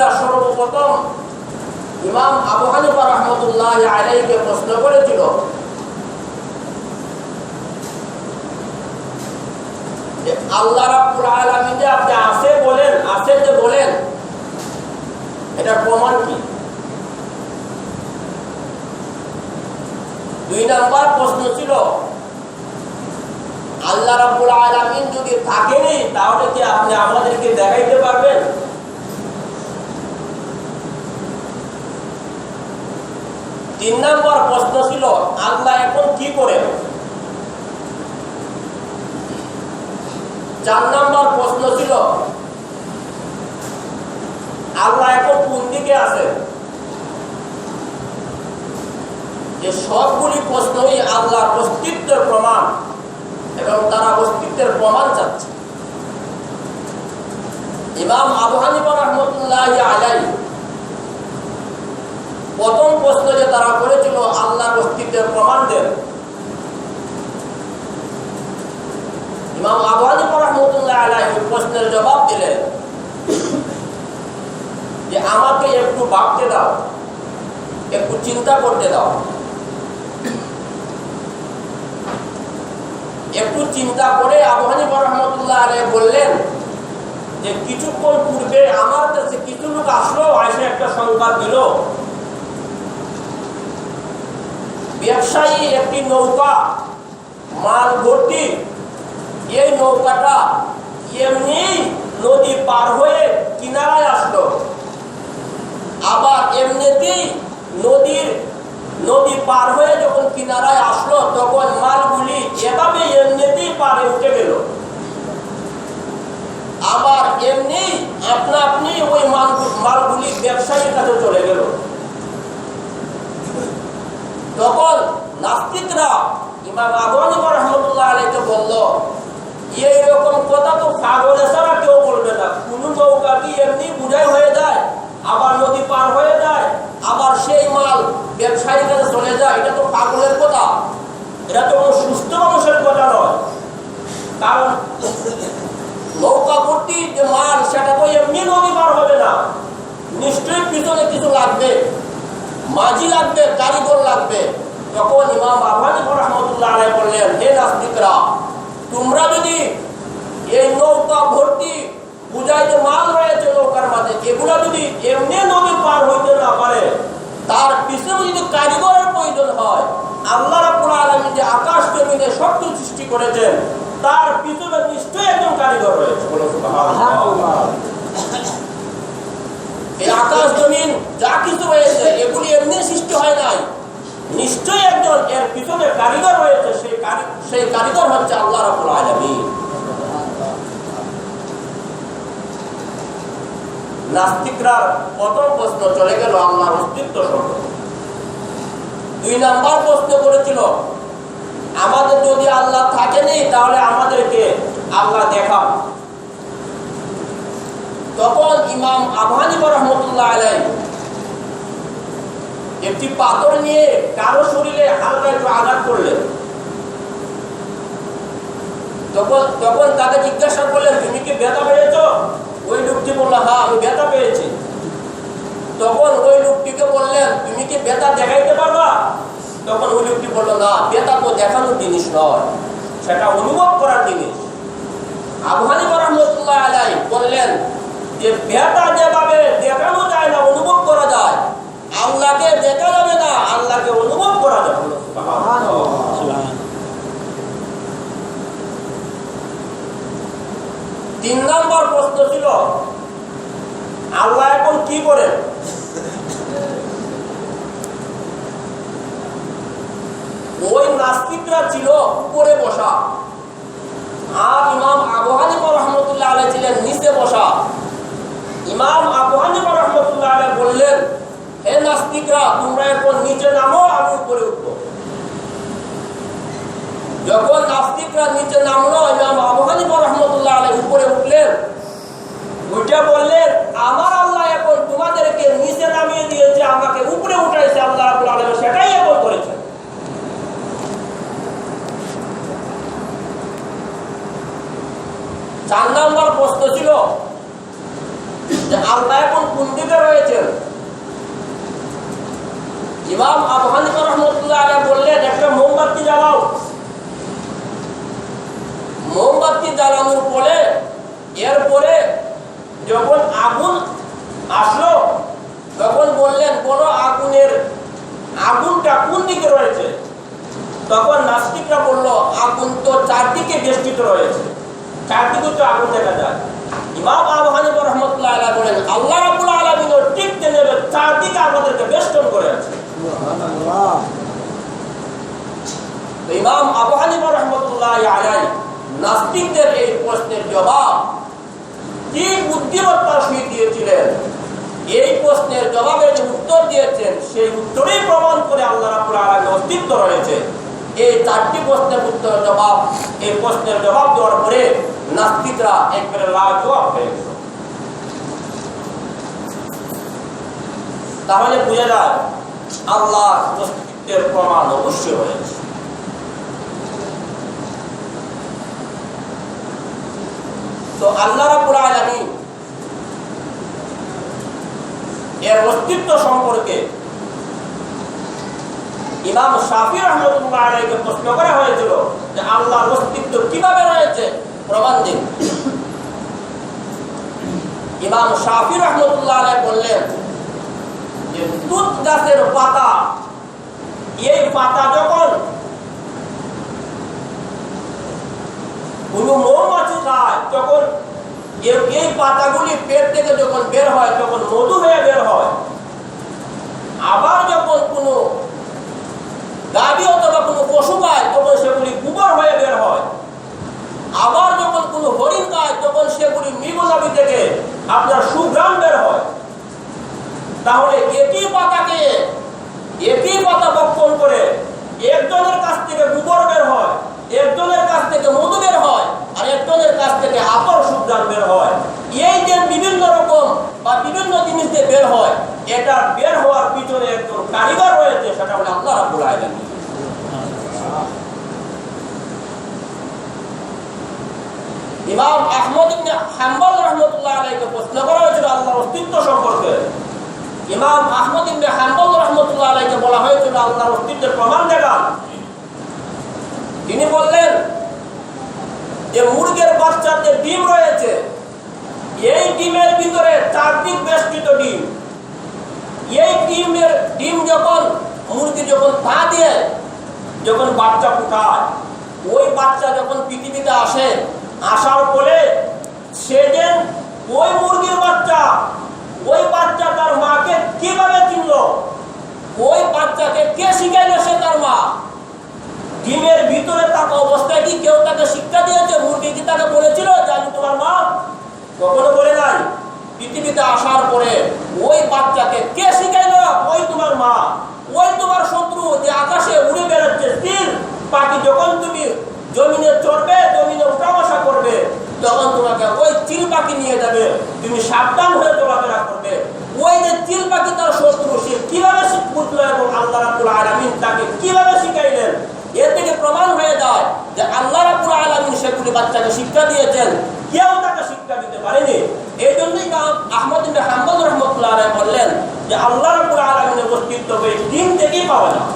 ইহুদিরা সর্বপ্রথম ইমাম আবু হানিফা রাহমাতুল্লাহি আলাইহিকে প্রশ্ন করেছিল যে আল্লাহ রাব্বুল আলামিন যে আপনি আছে বলেন, আছেন যে বলেন, এটার প্রমাণ কি? 2 নাম্বার প্রশ্ন ছিল আল্লাহ রাব্বুল আলামিন যদি থাকেনই তাহলে কি আপনি আমাদেরকে দেখাইতে পারবেন? 3 নাম্বার প্রশ্ন ছিল আল্লাহ এখন কি করেন? 4 নাম্বার প্রশ্ন ছিল আল্লাহ এখন কোন দিকে আছেন? এই সবগুলি প্রশ্নই আল্লাহর অস্তিত্বের প্রমাণ এবং তারা অস্তিত্বের প্রমাণ চাচ্ছে। ইমাম আবু হানিফা রাহমাতুল্লাহি আলাইহি প্রথম প্রশ্ন যে তারা করেছিল আল্লাহর অস্তিত্বের প্রমাণ দেন, ইমাম আবু হানিফা রাহমাতুল্লাহি আলাইহি প্রশ্নের জবাব দিলেন যে আমাকে একটু ভাবতে দাও, একটু চিন্তা করতে দাও। একটু চিন্তা করে আবু হানিফা রাহমাতুল্লাহি আলাইহি বললেন যে কিছুক্ষণ পূর্বে আমার কাছে কিছু লোক আসলো, এসে একটা সংবাদ দিল ব্যবসায়ী একটি নৌকা মাল ভর্তি, এই নৌকাটা এমনি নদী পার হয়ে কিনারায় আসলো, আবার এমনিতেই নদী পার হয়ে যখন কিনারায় আসলো তখন মালগুলি এভাবে এমনিতেই পারে উঠে গেল, আবার এমনি আপনা আপনি ওই মালগুলি ব্যবসায়ীর কাছে চলে গেল। তখন নাস্তিকরা ইমাম আবু হানিফা রাহমাতুল্লাহি আলাইহি বলল এইরকম কথা তো পাগল ছাড়া কেউ বলবে না। কোন নৌকা কি এমনি বুঝাই হয়ে যায়, আবার নদী পার হয়ে যায়, আবার সেই মাল ব্যবসায়ীর কাছে চলে যায়? এটা তো পাগলের কথা, এটা তো কোনো সুস্থ মানুষের কথা নয়। কারণ নৌকা ভর্তি যে মাল সেটা তো এমনি নদী পার হবে না, নিশ্চয়ই পিছনে কিছু লাগবে, মাঝি লাগবে, কারিগর লাগবে। তখন ইমাম আবু হানিফা রাহমাতুল্লাহি আলাইহি বললেন, হে নাস্তিকরা, তোমরা যদি এই নৌকা ভর্তি বুঝাইতে মাল রয়েছে নৌকার মাঝে, এগুলা যদি এমনি নদী পার হইতে না পারে, তার পিছনে যদি কারিগরের প্রয়োজন হয়, আল্লাহ রাব্বুল আলামিন যে আকাশ জমিনে সবকিছু সৃষ্টি করেছেন তার পিছনে নিশ্চয়ই একজন কারিগর রয়েছে। বলো সুবহানাল্লাহ। এই আকাশ জমিন যা কিছু রয়েছে এগুলি এমনি সৃষ্টি হয় নাই, নিশ্চয়ই একজন এর পিছনে কারিগর রয়েছে, সেই কারিগর হচ্ছে আল্লাহ রাব্বুল আলামিন। নাস্তিকরা প্রথম প্রশ্ন চলে গেল আল্লাহর অস্তিত্ব সম্পর্কে। 2 নাম্বার প্রশ্ন করেছিল আমাদের যদি আল্লাহ থাকেনি তাহলে আমাদেরকে আল্লাহ দেখান। তখন ইমাম আবু হানিফা রাহমাতুল্লাহি আলাইহি একটি পাথর নিয়ে কারো শরীরে হালকা একটু আঘাত করলেন। তখন তাকে জিজ্ঞাসা করলেন, তুমি কি ব্যথা পেয়েছ? ওই লোকটি বলল, হ্যাঁ আমি ব্যথা পেয়েছি। তখন ওই লোকটিকে বললেন, তুমি কি ব্যথা দেখাইতে পারবা? তখন ওই লোকটি বলল, না, ব্যথা তো দেখানোর জিনিস নয়, সেটা অনুভব করার জিনিস। আবু হানিফা রাহমাতুল্লাহি আলাইহি বললেন যে ব্যথা যেভাবে দেখানো যায় না, অনুভব করা যায়, আল্লাহকে দেখা যাবে না, আল্লাহকে অনুভব করা যাবে। 3 নম্বর প্রশ্ন ছিল আল্লাহ এখন কি করেন? ওই নাস্তিকরা ছিল উপরে বসা, আর ইমাম আবু হানিফা রাহমাতুল্লাহি আলাইহি ছিলেন নিচে বসা। ইমাম আবু হানিফা রাহমাতুল্লাহি আলাইহি বললেন, হে নাস্তিকরা, তোমরা এখন নিচে নামো, আমি উপরে উঠবো। যখন নাস্তিকরা নিচে নামলো, ইমাম আবু হানিফা রাহমাতুল্লাহি আলাইহি উপরে উঠলেন। উঠে বললেন, আমার আল্লাহ এখন তোমাদেরকে নিচে নামিয়ে দিয়েছে, আমাকে উপরে উঠাইছে, আল্লাহ রাব্বুল আলামিন সেটাই এখন করেছেন। চার নম্বর প্রশ্ন ছিল যে আল্লাহ এখন কোন দিকে রয়েছেন। ইমাম আবু হানিফা রাহমাতুল্লাহ আলাইহি বললেন, একটা মোমবাতি জ্বালাও। মোমবাতি জ্বালানোর পরে এরপরে যখন আগুন আসলো তখন বললেন, বড় আগুনটা কোন দিকে রয়েছে? তখন নাস্তিকরা বলল, আগুন তো চারদিকে বেষ্টিত রয়েছে, চারদিকে তো আগুন দেখা যায়। ইমাম আবু হানিফা রাহমাতুল্লাহ আলাইহি বলেন, আল্লাহ রাব্বুল আলামিন ঠিক তেমনি চারদিকে আমাদেরকে বেষ্টন করে আছে। সুবহানাল্লাহ। ইমাম আবু হানিফা রাহমাতুল্লাহ আলাইহি নাস্তিকদের এই প্রশ্নের জবাব কি বুদ্ধিমত্তার সহিত দিয়েছিলেন। এই প্রশ্নের জবাবে যে উত্তর দিয়েছেন সেই উত্তরেই প্রমাণ করে আল্লাহ রাব্বুল আলামিনের অস্তিত্ব রয়েছে। এই চারটি প্রশ্নের উত্তর জবাব, এই প্রশ্নের জবাব দেওয়ার পরে নাস্তিকরা একবারে লাজবাব হয়ে গেল। তাহলে বুঝা যায় আল্লাহর অস্তিত্বের প্রমাণ অবশ্যই হয়েছে। তো আল্লাহ রাব্বুল আলামিন এর অস্তিত্ব সম্পর্কে ইমাম শাফি রাহমাতুল্লাহ আলাইহিকে প্রশ্ন করা হয়েছিল যে আল্লাহর অস্তিত্ব কিভাবে রয়েছে, প্রমাণ দিন। ইমাম শাফি রাহমাতুল্লাহ আলাইহি বললেন যে তুত গাছের পাতা, এই পাতা যখন কোনো মৌমাছি খায় তখন এই পাতাগুলি পেট থেকে যখন বের হয় তখন মধু হয়ে বের হয়। আবার যখন কোনো গাভী অথবা কোনো পশু খায় তখন সেগুলি গোবর হয়ে বের হয়। আবার যখন কোনো হরিণ খায় তখন সেগুলি মৃগনাভি থেকে আপনার সুঘ্রাণ বের হয়। তাহলে একই পাতা বক্ষণ করে একজনের কাছ থেকে গোবর বের হয়, একজনের কাছ থেকে মধু বের হয়, আর একজনের কাছ থেকে আতর সুঘ্রাণ বের হয়। এই যে বিভিন্ন রকম বা বিভিন্ন জিনিস দিয়ে বের হয়, এটা বের হওয়ার পিছনে একজন কারিগর রয়েছে, সেটা হলো আল্লাহ রাব্বুল আলামিন। ইমাম আহমদ ইবনে হাম্বল রাহমাতুল্লাহ আলাইহিকে প্রশ্ন করা হয়েছিল আল্লাহর অস্তিত্ব সম্পর্কে। ইমাম আহমদ ইবনে হাম্বল রাহমাতুল্লাহ আলাইহিকে বলা হয়েছিল আল্লাহর অস্তিত্বের প্রমাণ দেখান। তিনি বললেন যে মুরগির বাচ্চার যে ডিম রয়েছে, এই ডিমের ভিতরে চারদিক বেষ্টিত ডিম। এই ডিম যখন মুরগি যখন পা দিয়ে যখন বাচ্চা ফুটায়, ওই বাচ্চা যখন পৃথিবীতে আসে, আসার পরে সে যে ওই মুরগির বাচ্চা, ওই বাচ্চা তার মাকে কিভাবে চিনল, ওই বাচ্চাকে কে শিখাইল সে তার মা? ডিমের ভিতরে থাকা অবস্থায় কি কেউ তাকে শিক্ষা দিয়েছে? মুরগি কি তাকে বলেছিল যে আমি তোমার মা? কখনো বলে নাই। পৃথিবীতে আসার পরে ওই বাচ্চাকে কে শিখাইল ওই তোমার মা? ওই তোমার শত্রু যে আকাশে উড়ে বেড়াচ্ছে স্থির পাখি, যখন তুমি জমিনে চড়বে, জমিনে উঠা বসা করবে, তখন তোমাকে ওই চিল পাখি নিয়ে যাবে, তুমি সাবধান হয়ে চলাফেরা করবে। ওই যে চিল পাখি তার শত্রু, সে কিভাবে বুঝলো এবং আল্লাহ রাব্বুল আলামিন তাকে কিভাবে শিখাইলেন? এর থেকে প্রমাণ হয়ে যায় যে আল্লাহ রাব্বুল আলামিন সেগুলি বাচ্চাকে শিক্ষা দিয়েছেন, কেউ তাকে শিক্ষা দিতে পারেনি। এই জন্যই আহমদ ইবনে হাম্বল রাহমাতুল্লাহ আলাইহি বললেন যে আল্লাহ রাব্বুল আলামিনের অস্তিত্ব এই ডিম থেকেই পাওয়া যায়।